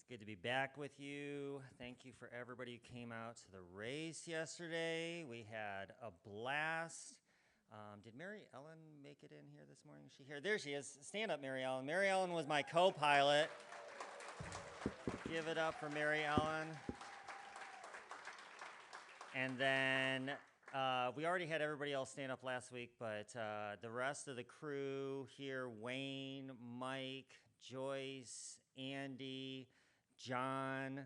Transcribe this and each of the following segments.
Good to be back with you. Thank you for everybody who came out to the race yesterday. We had a blast. Did Mary Ellen make it in here this morning? Is she here? There she is. Stand up, Mary Ellen. Mary Ellen was my co-pilot. Give it up for Mary Ellen. And then we already had everybody else stand up last week, but the rest of the crew here, Wayne, Mike, Joyce, Andy, John,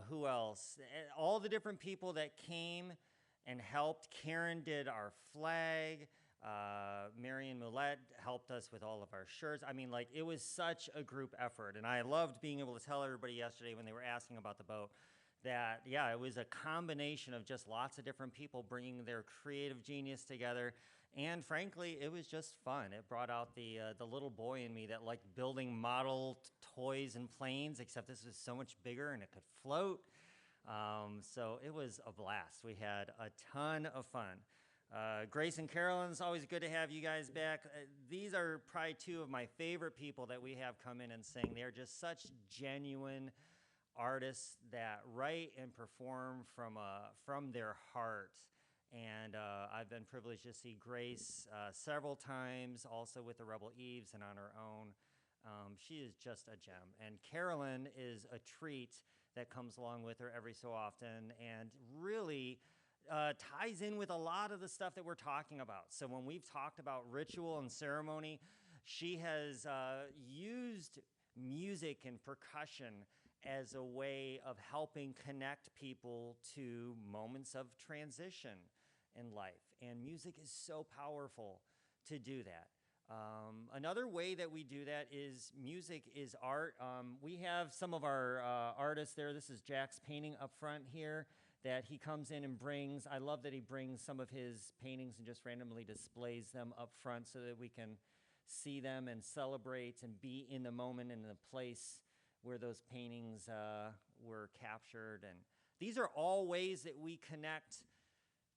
who else? All the different people that came and helped. Karen did our flag. Marion Millette helped us with all of our shirts. I mean, like, it was such a group effort. And I loved being able to tell everybody yesterday when they were asking about the boat that, yeah, it was a combination of just lots of different people bringing their creative genius together. And frankly, it was just fun. It brought out the little boy in me that liked building model toys and planes, except this was so much bigger and it could float. So it was a blast. We had a ton of fun. Grace and Carolyn, it's always good to have you guys back. These are probably two of my favorite people that we have come in and sing. They're just such genuine artists that write and perform from their heart. And I've been privileged to see Grace several times, also with the Rebel Eves and on her own. She is just a gem. And Carolyn is a treat that comes along with her every so often and really ties in with a lot of the stuff that we're talking about. So when we've talked about ritual and ceremony, she has used music and percussion as a way of helping connect people to moments of transition in life. And music is so powerful to do that. Another way that we do that is music is art. We have some of our artists there. This is Jack's painting up front here that he comes in and brings. I love that he brings some of his paintings and just randomly displays them up front so that we can see them and celebrate and be in the moment and in the place where those paintings were captured. And these are all ways that we connect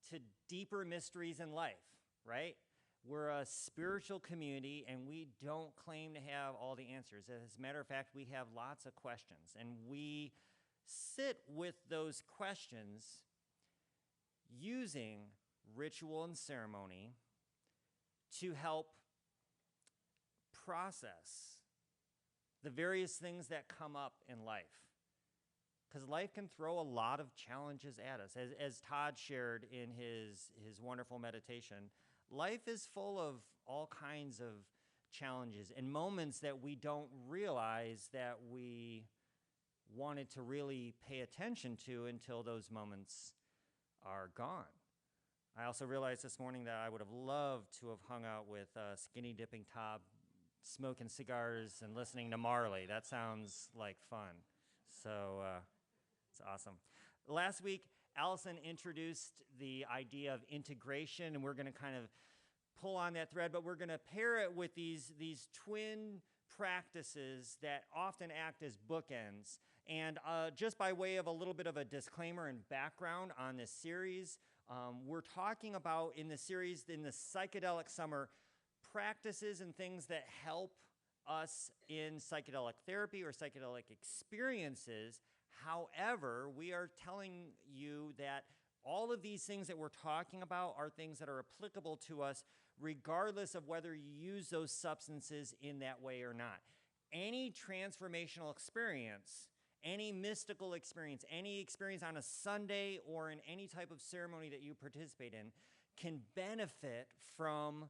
to deeper mysteries in life, right? We're a spiritual community, and we don't claim to have all the answers. As a matter of fact, we have lots of questions, and we sit with those questions using ritual and ceremony to help process the various things that come up in life. Because life can throw a lot of challenges at us. As Todd shared in his wonderful meditation, life is full of all kinds of challenges and moments that we don't realize that we wanted to really pay attention to until those moments are gone. I also realized this morning that I would have loved to have hung out with Skinny Dipping Top, smoking cigars and listening to Marley. That sounds like fun. So it's awesome. Last week, Allison introduced the idea of integration, and we're going to kind of pull on that thread, but we're going to pair it with these twin practices that often act as bookends. And just by way of a little bit of a disclaimer and background on this series, we're talking about in the series, in the Psychedelic Summer, practices and things that help us in psychedelic therapy or psychedelic experiences. However, we are telling you that all of these things that we're talking about are things that are applicable to us regardless of whether you use those substances in that way or not. Any transformational experience, any mystical experience, any experience on a Sunday or in any type of ceremony that you participate in can benefit from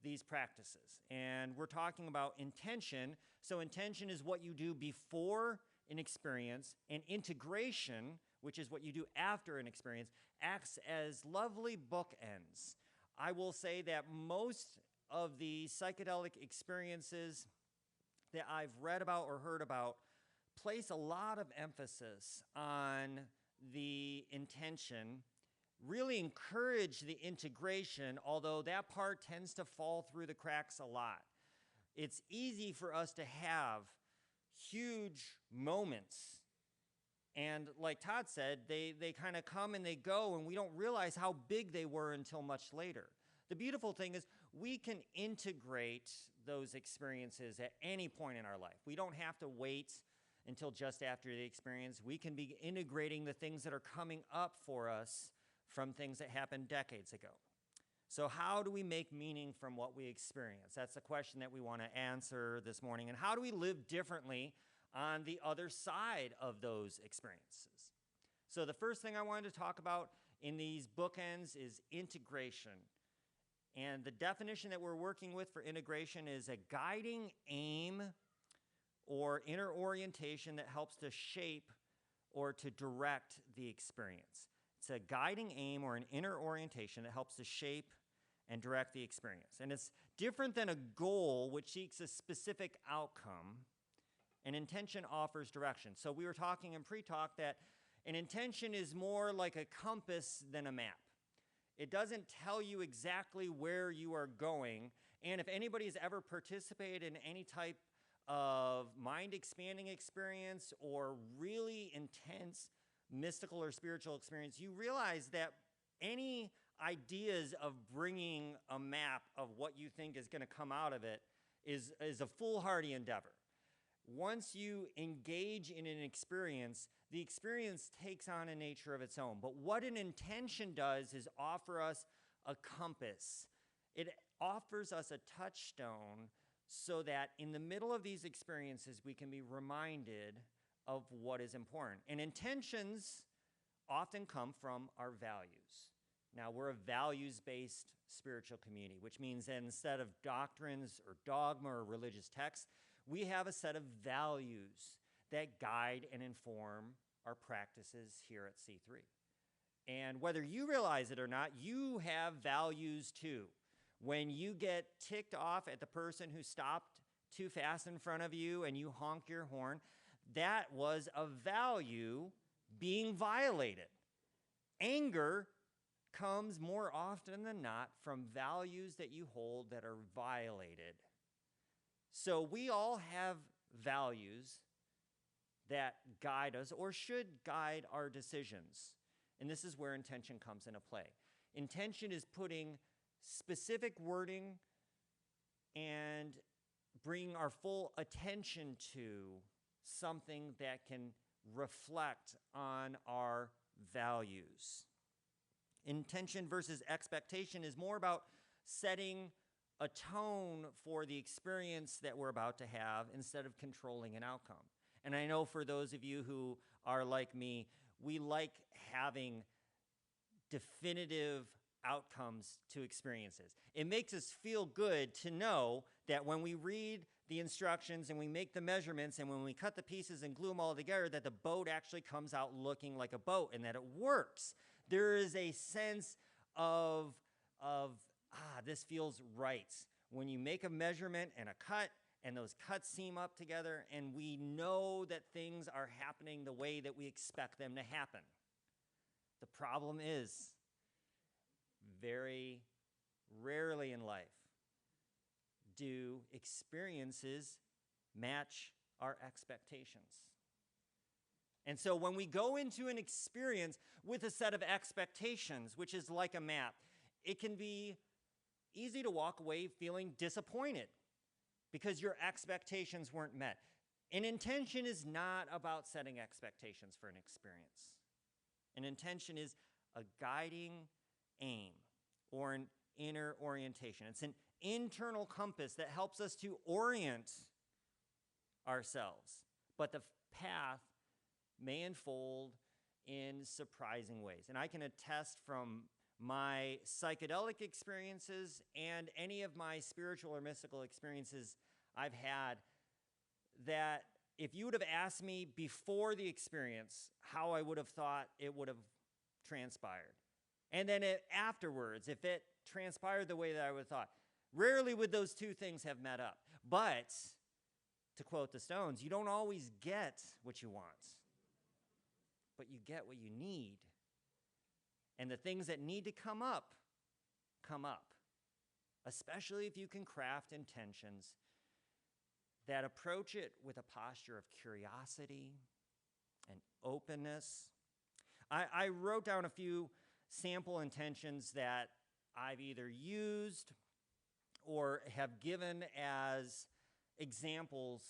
these practices. And we're talking about intention. So intention is what you do before an experience, and integration, which is what you do after an experience, acts as lovely bookends. I will say that most of the psychedelic experiences that I've read about or heard about place a lot of emphasis on the intention, really encourage the integration, although that part tends to fall through the cracks a lot. It's easy for us to have huge moments, and like Todd said, they kind of come and they go, and we don't realize how big they were until much later. The beautiful thing is we can integrate those experiences at any point in our life. We don't have to wait until just after the experience, we can be integrating the things that are coming up for us from things that happened decades ago. So how do we make meaning from what we experience? That's the question that we want to answer this morning. And how do we live differently on the other side of those experiences? So the first thing I wanted to talk about in these bookends is integration. And the definition that we're working with for integration is a guiding aim or inner orientation that helps to shape or to direct the experience. It's a guiding aim or an inner orientation that helps to shape and direct the experience. And it's different than a goal which seeks a specific outcome. An intention offers direction. So we were talking in pre-talk that an intention is more like a compass than a map. It doesn't tell you exactly where you are going. And if anybody's ever participated in any type of mind-expanding experience or really intense mystical or spiritual experience, you realize that any ideas of bringing a map of what you think is going to come out of it is a foolhardy endeavor. Once you engage in an experience, the experience takes on a nature of its own. But what an intention does is offer us a compass. It offers us a touchstone so that in the middle of these experiences, we can be reminded of what is important. And intentions often come from our values. Now, we're a values-based spiritual community, which means that instead of doctrines or dogma or religious texts, we have a set of values that guide and inform our practices here at C3. And whether you realize it or not, you have values too. When you get ticked off at the person who stopped too fast in front of you and you honk your horn, that was a value being violated. Anger comes more often than not from values that you hold that are violated. So we all have values that guide us or should guide our decisions. And this is where intention comes into play. Intention is putting specific wording and bringing our full attention to something that can reflect on our values. Intention versus expectation is more about setting a tone for the experience that we're about to have instead of controlling an outcome. And I know for those of you who are like me, we like having definitive outcomes to experiences. It makes us feel good to know that when we read the instructions and we make the measurements and when we cut the pieces and glue them all together, that the boat actually comes out looking like a boat and that it works. There is a sense of this feels right. When you make a measurement and a cut and those cuts seam up together and we know that things are happening the way that we expect them to happen. The problem is, very rarely in life do experiences match our expectations. And so when we go into an experience with a set of expectations, which is like a map, it can be easy to walk away feeling disappointed because your expectations weren't met. An intention is not about setting expectations for an experience. An intention is a guiding aim or an inner orientation. It's an internal compass that helps us to orient ourselves, but the path may unfold in surprising ways. And I can attest from my psychedelic experiences and any of my spiritual or mystical experiences I've had that if you would have asked me before the experience how I would have thought it would have transpired, and then afterwards, if it transpired the way that I would have thought, rarely would those two things have met up. But, to quote the Stones, you don't always get what you want, but you get what you need. And the things that need to come up, especially if you can craft intentions that approach it with a posture of curiosity and openness. I wrote down a few sample intentions that I've either used or have given as examples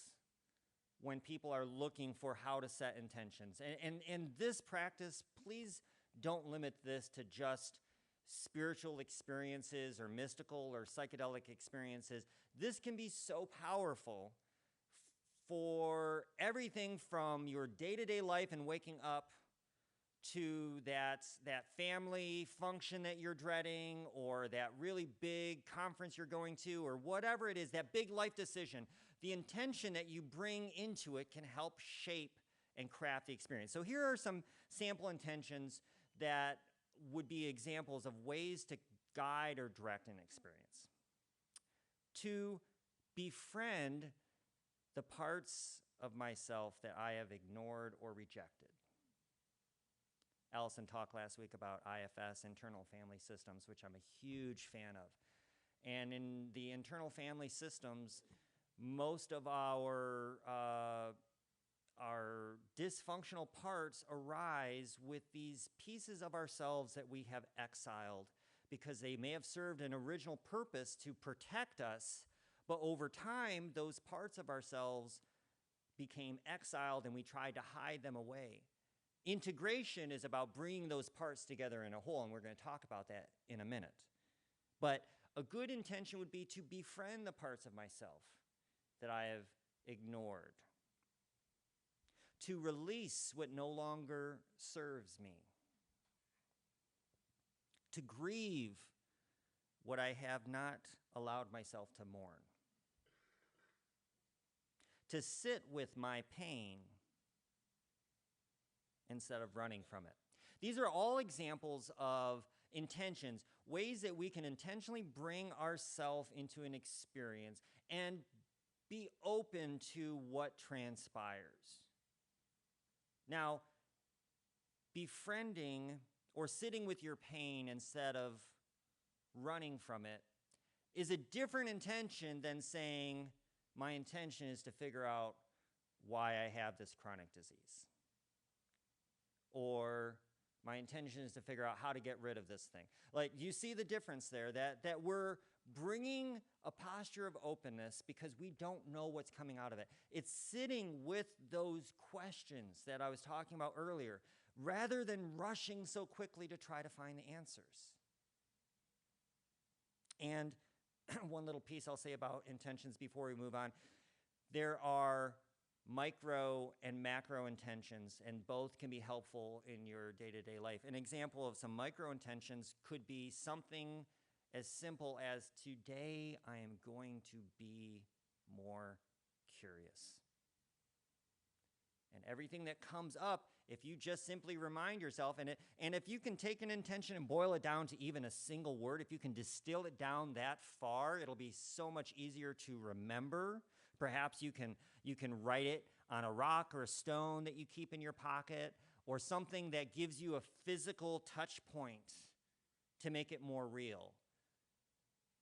when people are looking for how to set intentions. And this practice, please don't limit this to just spiritual experiences or mystical or psychedelic experiences. This can be so powerful for everything from your day-to-day life and waking up to that family function that you're dreading, or that really big conference you're going to, or whatever it is, that big life decision. The intention that you bring into it can help shape and craft the experience. So here are some sample intentions that would be examples of ways to guide or direct an experience. To befriend the parts of myself that I have ignored or rejected. Allison talked last week about IFS, internal family systems, which I'm a huge fan of. And in the internal family systems, most of our dysfunctional parts arise with these pieces of ourselves that we have exiled because they may have served an original purpose to protect us, but over time, those parts of ourselves became exiled and we tried to hide them away. Integration is about bringing those parts together in a whole, and we're going to talk about that in a minute. But a good intention would be to befriend the parts of myself that I have ignored, to release what no longer serves me, to grieve what I have not allowed myself to mourn, to sit with my pain instead of running from it. These are all examples of intentions, ways that we can intentionally bring ourselves into an experience and be open to what transpires. Now, befriending or sitting with your pain instead of running from it is a different intention than saying, my intention is to figure out why I have this chronic disease. Or my intention is to figure out how to get rid of this thing. Like, you see the difference there, that we're bringing a posture of openness because we don't know what's coming out of it. It's sitting with those questions that I was talking about earlier, rather than rushing so quickly to try to find the answers. And one little piece I'll say about intentions before we move on. There are micro and macro intentions, and both can be helpful in your day-to-day life. An example of some micro intentions could be something as simple as, today I am going to be more curious. And everything that comes up, if you just simply remind yourself, and if you can take an intention and boil it down to even a single word, if you can distill it down that far, it'll be so much easier to remember. Perhaps you can write it on a rock or a stone that you keep in your pocket, or something that gives you a physical touch point to make it more real.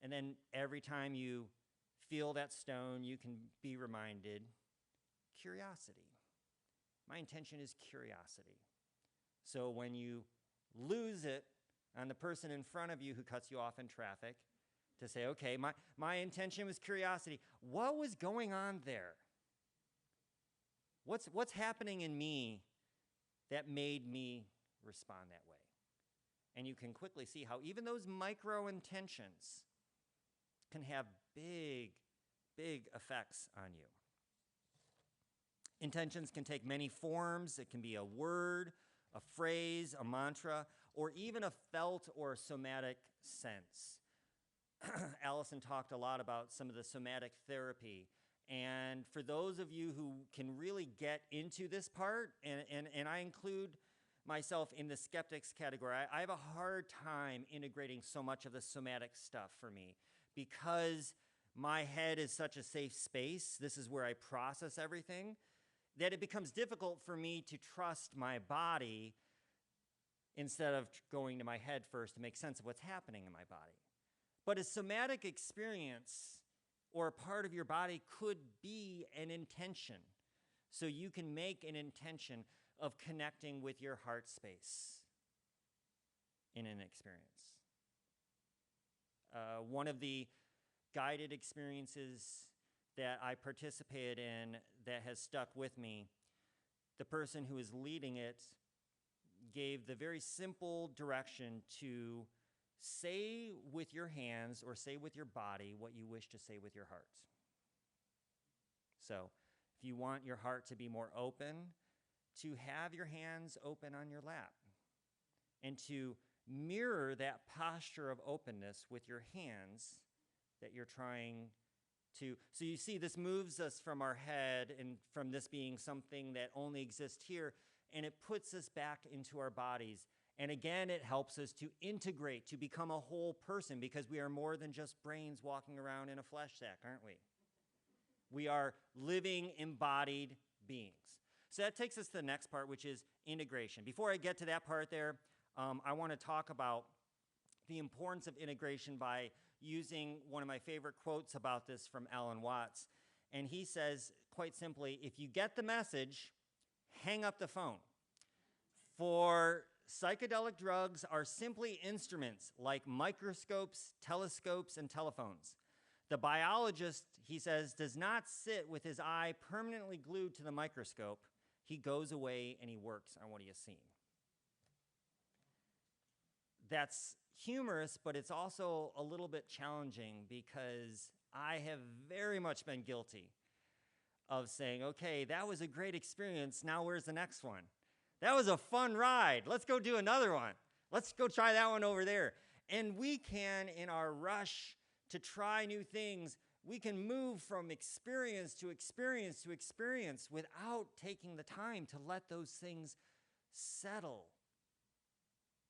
And then every time you feel that stone, you can be reminded, curiosity. My intention is curiosity. So when you lose it on the person in front of you who cuts you off in traffic, to say, okay, my intention was curiosity. What was going on there? What's happening in me that made me respond that way? And you can quickly see how even those micro intentions can have big, big effects on you. Intentions can take many forms. It can be a word, a phrase, a mantra, or even a felt or somatic sense. Allison talked a lot about some of the somatic therapy. And for those of you who can really get into this part, and I include myself in the skeptics category, I have a hard time integrating so much of the somatic stuff for me because my head is such a safe space. This is where I process everything, that it becomes difficult for me to trust my body instead of going to my head first to make sense of what's happening in my body. But a somatic experience or a part of your body could be an intention. So you can make an intention of connecting with your heart space in an experience. One of the guided experiences that I participated in that has stuck with me, the person who is leading it gave the very simple direction to say with your hands or say with your body what you wish to say with your heart. So if you want your heart to be more open, to have your hands open on your lap and to mirror that posture of openness with your hands that you're trying to. So you see, this moves us from our head and from this being something that only exists here, and it puts us back into our bodies. And again, it helps us to integrate, to become a whole person, because we are more than just brains walking around in a flesh sack, aren't we? We are living, embodied beings. So that takes us to the next part, which is integration. Before I get to that part there, I want to talk about the importance of integration by using one of my favorite quotes about this from Alan Watts. And he says, quite simply, if you get the message, hang up the phone. For psychedelic drugs are simply instruments like microscopes, telescopes, and telephones. The biologist, he says, does not sit with his eye permanently glued to the microscope. He goes away and he works on what he has seen. That's humorous, but it's also a little bit challenging, because I have very much been guilty of saying, okay, that was a great experience, now where's the next one? That was a fun ride, let's go do another one. Let's go try that one over there. And we can, in our rush to try new things, we can move from experience to experience to experience without taking the time to let those things settle,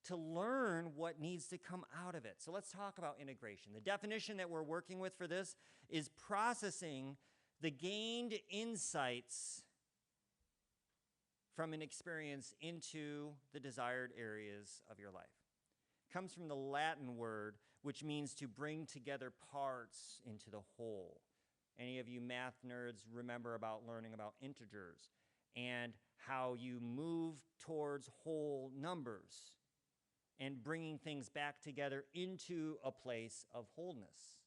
to learn what needs to come out of it. So let's talk about integration. The definition that we're working with for this is processing the gained insights from an experience into the desired areas of your life. It comes from the Latin word, which means to bring together parts into the whole. Any of you math nerds remember about learning about integers and how you move towards whole numbers and bringing things back together into a place of wholeness.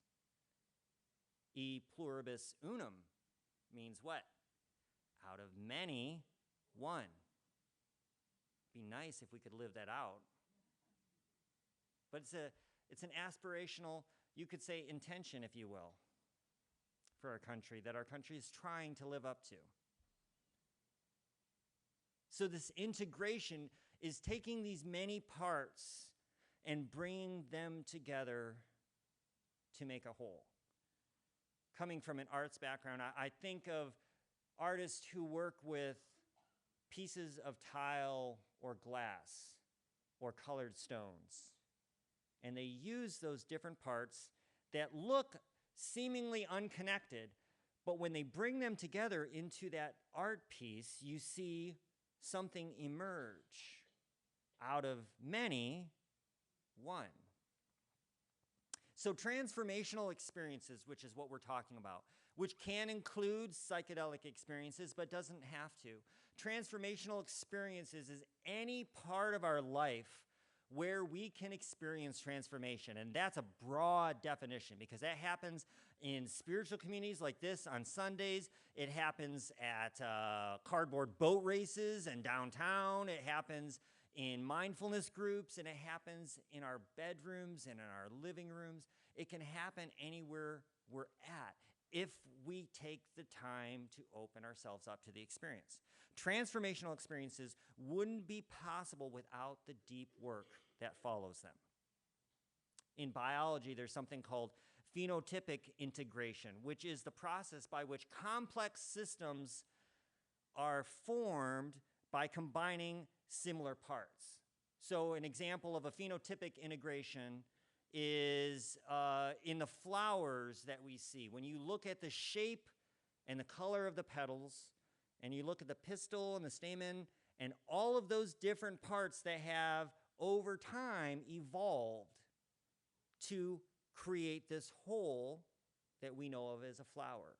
E pluribus unum means what? Out of many, one. Be nice if we could live that out. But it's an aspirational, you could say, intention, if you will, for our country, that our country is trying to live up to. So this integration is taking these many parts and bringing them together to make a whole. Coming from an arts background, I think of artists who work with pieces of tile or glass or colored stones. And they use those different parts that look seemingly unconnected, but when they bring them together into that art piece, you see something emerge. Out of many, one. So transformational experiences, which is what we're talking about, which can include psychedelic experiences, but doesn't have to. Transformational experiences is any part of our life where we can experience transformation. And that's a broad definition, because that happens in spiritual communities like this on Sundays. It happens at cardboard boat races and downtown. It happens in mindfulness groups, and it happens in our bedrooms and in our living rooms. It can happen anywhere we're at if we take the time to open ourselves up to the experience. Transformational experiences wouldn't be possible without the deep work that follows them. In biology, there's something called phenotypic integration, which is the process by which complex systems are formed by combining similar parts. So an example of a phenotypic integration is in the flowers that we see. When you look at the shape and the color of the petals, and you look at the pistil and the stamen, and all of those different parts that have over time evolved to create this whole that we know of as a flower.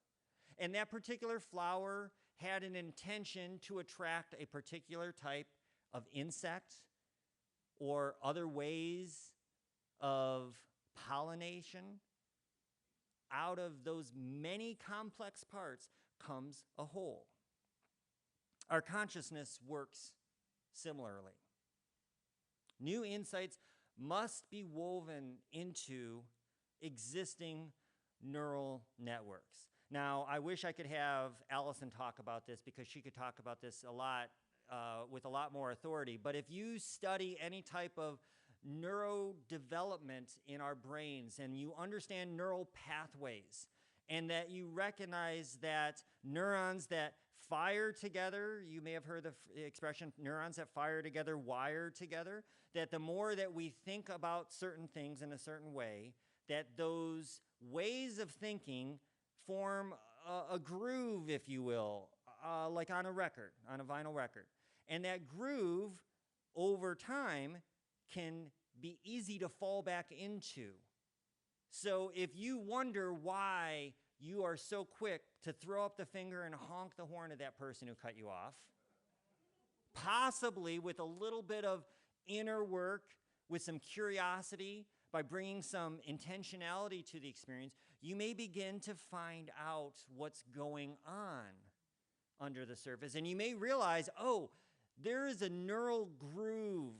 And that particular flower had an intention to attract a particular type of insect or other ways of pollination. out of those many complex parts comes a whole. Our consciousness works similarly. New insights must be woven into existing neural networks. Now, I wish I could have Allison talk about this because she could talk about this a lot with a lot more authority. But if you study any type of neurodevelopment in our brains and you understand neural pathways and that you recognize that neurons that fire together, you may have heard the expression, neurons that fire together wire together, that the more that we think about certain things in a certain way, that those ways of thinking form a groove, if you will, like on a record, on a vinyl record. And that groove, over time, can be easy to fall back into. So if you wonder why you are so quick to throw up the finger and honk the horn at that person who cut you off, possibly with a little bit of inner work, with some curiosity, by bringing some intentionality to the experience, you may begin to find out what's going on under the surface. And you may realize, oh, there is a neural groove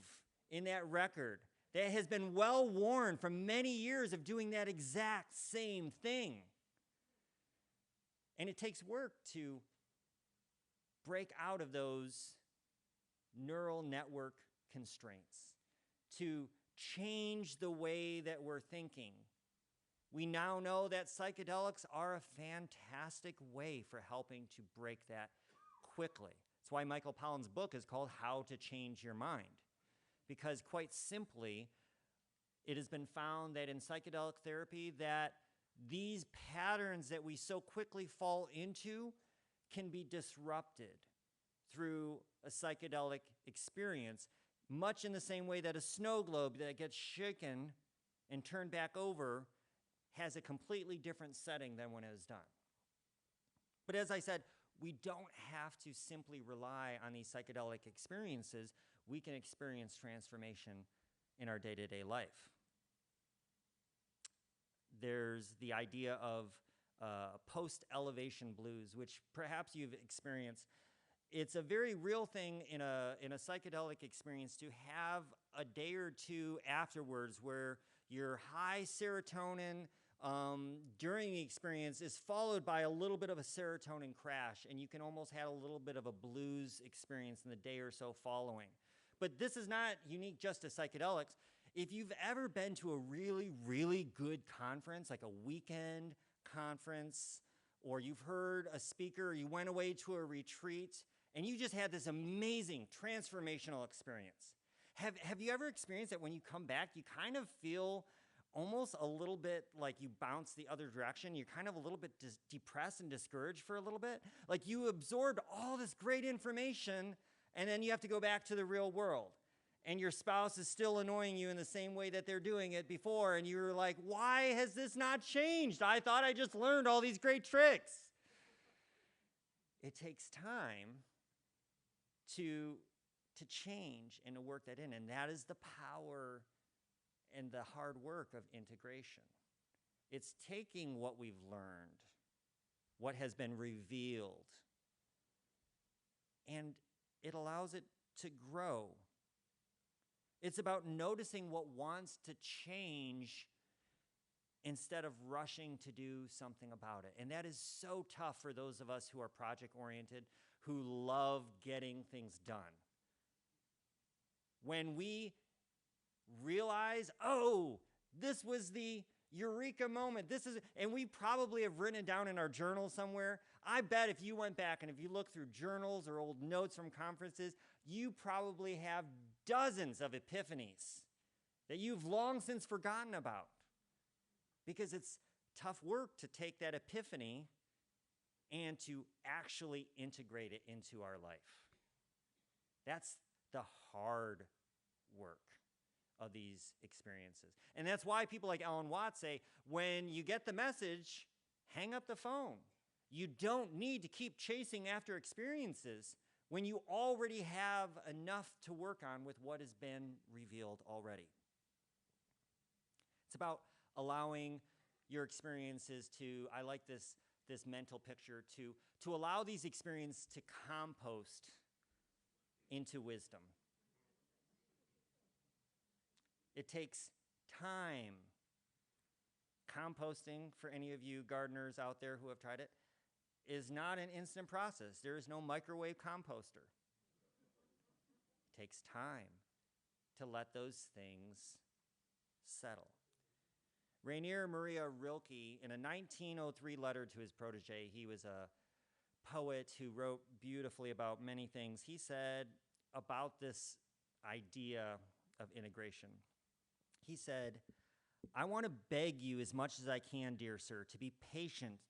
in that record that has been well worn from many years of doing that exact same thing. And it takes work to break out of those neural network constraints, to change the way that we're thinking. We now know that psychedelics are a fantastic way for helping to break that quickly. That's why Michael Pollan's book is called How to Change Your Mind. Because quite simply, it has been found that in psychedelic therapy that these patterns that we so quickly fall into can be disrupted through a psychedelic experience, much in the same way that a snow globe that gets shaken and turned back over has a completely different setting than when it was done. But as I said, we don't have to simply rely on these psychedelic experiences. We can experience transformation in our day-to-day life. There's the idea of post-elevation blues, which perhaps you've experienced. It's a very real thing in a psychedelic experience to have a day or two afterwards where your high serotonin during the experience is followed by a little bit of a serotonin crash, and you can almost have a little bit of a blues experience in the day or so following. But this is not unique just to psychedelics. If you've ever been to a really, really good conference, like a weekend conference, or you've heard a speaker, or you went away to a retreat, and you just had this amazing transformational experience. Have you ever experienced that when you come back, you kind of feel almost a little bit like you bounce the other direction? You're kind of a little bit depressed and discouraged for a little bit? Like you absorbed all this great information, and then you have to go back to the real world. And your spouse is still annoying you in the same way that they're doing it before, and you're like, why has this not changed? I thought I just learned all these great tricks. It takes time to change and to work that in, and that is the power and the hard work of integration. It's taking what we've learned, what has been revealed, and it allows it to grow. It's about noticing what wants to change instead of rushing to do something about it. And that is so tough for those of us who are project-oriented, who love getting things done. When we realize, oh, this was the eureka moment, and we probably have written it down in our journal somewhere. I bet if you went back and if you look through journals or old notes from conferences, you probably have dozens of epiphanies that you've long since forgotten about, because it's tough work to take that epiphany and to actually integrate it into our life. That's the hard work of these experiences. And that's why people like Alan Watts say, when you get the message, hang up the phone. You don't need to keep chasing after experiences when you already have enough to work on with what has been revealed already. It's about allowing your experiences to, I like this mental picture, to allow these experiences to compost into wisdom. It takes time. Composting, for any of you gardeners out there who have tried it, is not an instant process. There is no microwave composter. It takes time to let those things settle. Rainier Maria Rilke, in a 1903 letter to his protege, he was a poet who wrote beautifully about many things. He said about this idea of integration, he said, "I want to beg you as much as I can, dear sir, to be patient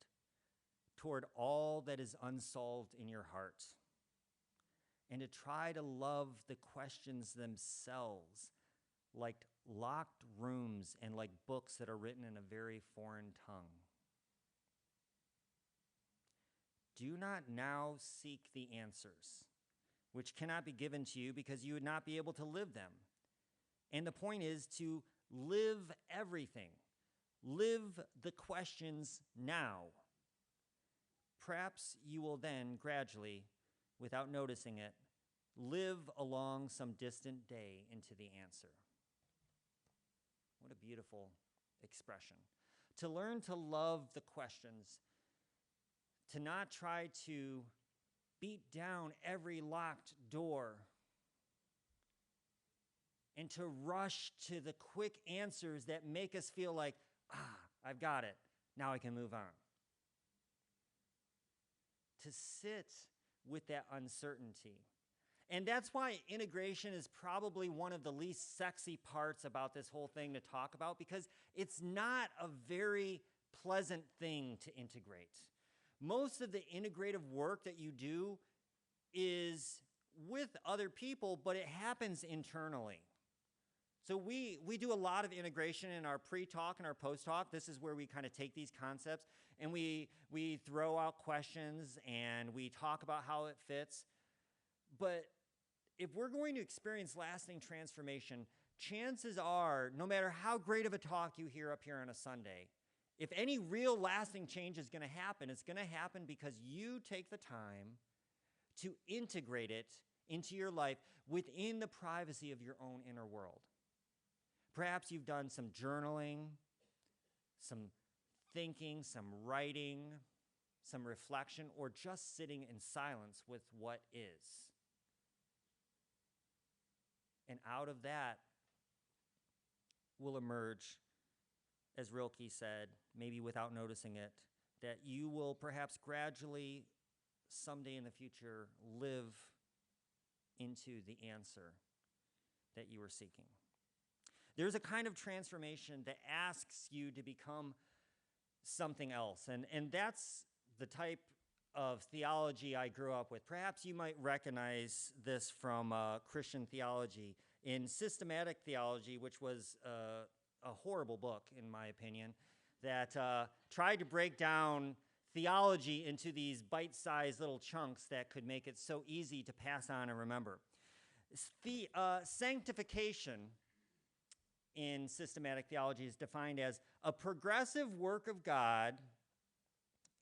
toward all that is unsolved in your heart, and to try to love the questions themselves like locked rooms and like books that are written in a very foreign tongue. Do not now seek the answers, which cannot be given to you because you would not be able to live them. And the point is to live everything. Live the questions now. Perhaps you will then gradually, without noticing it, live along some distant day into the answer." What a beautiful expression. To learn to love the questions, to not try to beat down every locked door, and to rush to the quick answers that make us feel like, I've got it, now I can move on. To sit with that uncertainty. And that's why integration is probably one of the least sexy parts about this whole thing to talk about, because it's not a very pleasant thing to integrate. Most of the integrative work that you do is with other people, but it happens internally. So we do a lot of integration in our pre-talk and our post-talk. This is where we kind of take these concepts and we throw out questions and we talk about how it fits. But if we're going to experience lasting transformation, chances are, no matter how great of a talk you hear up here on a Sunday, if any real lasting change is going to happen, it's going to happen because you take the time to integrate it into your life within the privacy of your own inner world. Perhaps you've done some journaling, some thinking, some writing, some reflection, or just sitting in silence with what is. And out of that will emerge, as Rilke said, maybe without noticing it, that you will perhaps gradually, someday in the future, live into the answer that you were seeking. There's a kind of transformation that asks you to become something else, and that's the type of theology I grew up with. Perhaps you might recognize this from Christian theology. In Systematic Theology, which was a horrible book, in my opinion, that tried to break down theology into these bite-sized little chunks that could make it so easy to pass on and remember. Sanctification in systematic theology is defined as a progressive work of God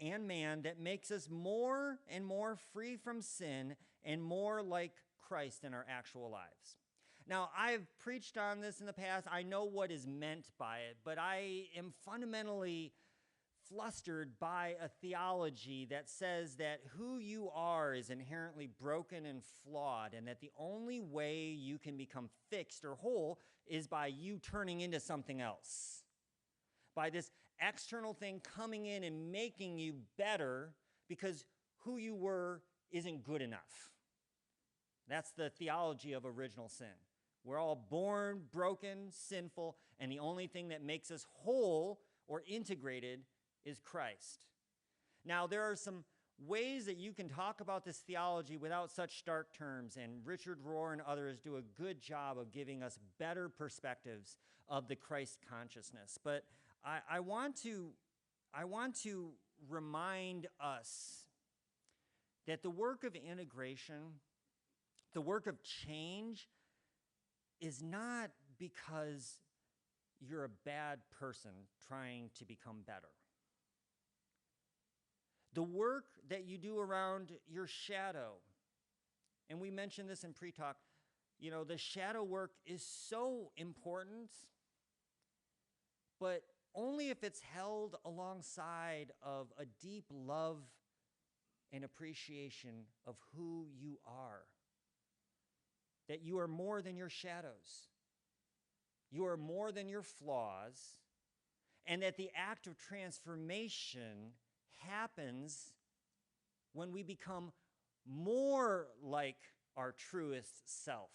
and man that makes us more and more free from sin and more like Christ in our actual lives. Now, I've preached on this in the past. I know what is meant by it, but I am fundamentally flustered by a theology that says that who you are is inherently broken and flawed, and that the only way you can become fixed or whole is by you turning into something else. By this external thing coming in and making you better because who you were isn't good enough. That's the theology of original sin. We're all born broken, sinful, and the only thing that makes us whole or integrated is Christ. Now, there are some ways that you can talk about this theology without such stark terms, and Richard Rohr and others do a good job of giving us better perspectives of the Christ consciousness. But I want to remind us that the work of integration, the work of change, is not because you're a bad person trying to become better. The work that you do around your shadow, and we mentioned this in pre-talk, you know, the shadow work is so important, but only if it's held alongside of a deep love and appreciation of who you are. That you are more than your shadows. You are more than your flaws, and that the act of transformation happens when we become more like our truest self.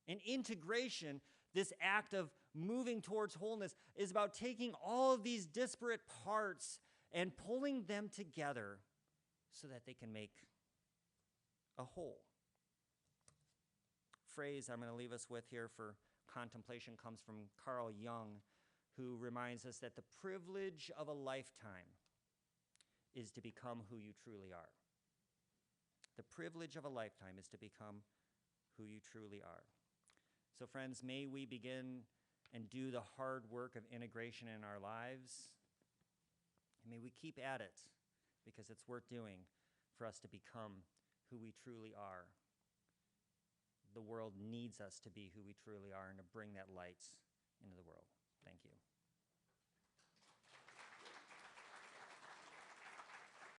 And integration, this act of moving towards wholeness, is about taking all of these disparate parts and pulling them together so that they can make a whole. Phrase I'm going to leave us with here for contemplation comes from Carl Jung, who reminds us that the privilege of a lifetime is to become who you truly are. The privilege of a lifetime is to become who you truly are. So friends, may we begin and do the hard work of integration in our lives. And may we keep at it, because it's worth doing for us to become who we truly are. The world needs us to be who we truly are and to bring that light into the world. Thank you.